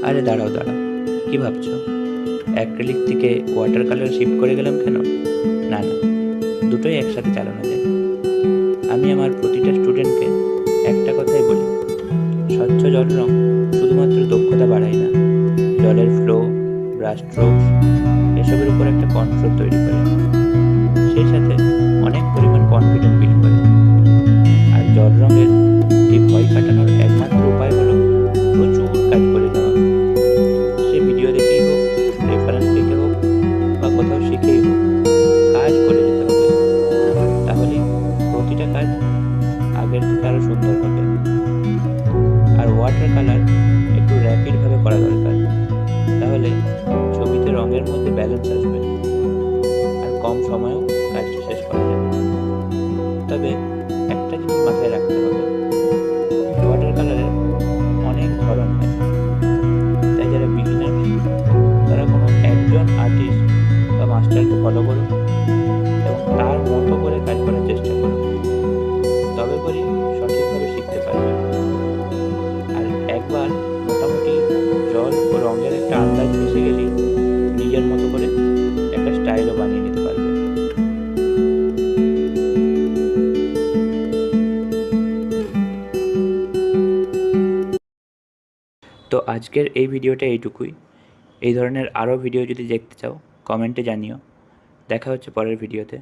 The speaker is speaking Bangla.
আরে দাঁড়াও দাঁড়াও, কি ভাবছো? অ্যাক্রিলিক থেকে ওয়াটার কালার শিফট করে গেলাম কেন? না না, দুটোই একসাথে চালানো যায়। আমি আমার প্রতিটা স্টুডেন্টকে একটা কথাই বলি, স্বচ্ছ জল রং শুধুমাত্র দক্ষতা বাড়ায় না, জলের ফ্লো, ব্রাশ স্ট্রোকস এসবের উপর একটা কন্ট্রোল তৈরি করে, সেই সাথে অনেক পরিমাণ কনফিডেন্ট বিল্ড করে। আর জল রঙের এই ভয় কাটানোর একমাত্র উপায় হলো প্রচুর কাজ করে যাওয়া। সে ভিডিও দেখেই হোক, রেফারেন্স দেখে হোক, বা কোথাও শিখেই হোক, কাজ করে যেতে হবে। তাহলেই প্রতিটা কাজ আগের থেকে আরো সুন্দর হবে। আর ওয়াটার কালার একটু র্যাপিডভাবে করা দরকার, তাহলে ছবিতে রঙের মধ্যে ব্যালেন্স আসবে আর কম সময়েও কাজটা শেষ করা যাবে। তবে একটা জিনিস মাথায় রাখতে হবে, ওয়াটার কালারের অনেক ধরন হয়। তাই যারা বিগিনার, তারা কোনো একজন আর্টিস্ট বা মাস্টারকে ফলো করো এবং তার মতো করে কাজ করার চেষ্টা করো, তবে করেই সঠিকভাবে শিখতে পারবে। আর একবার মোটামুটি জল ও রঙের একটা আন্দাজ এসে গেলেই নিজের মতো করে একটা স্টাইলও বানিয়ে নিতে পারবে। তো আজকের এই ভিডিওটা এইটুকুই। এই ধরনের আরও ভিডিও যদি দেখতে চাও, কমেন্টে জানিও। দেখা হচ্ছে পরের ভিডিওতে।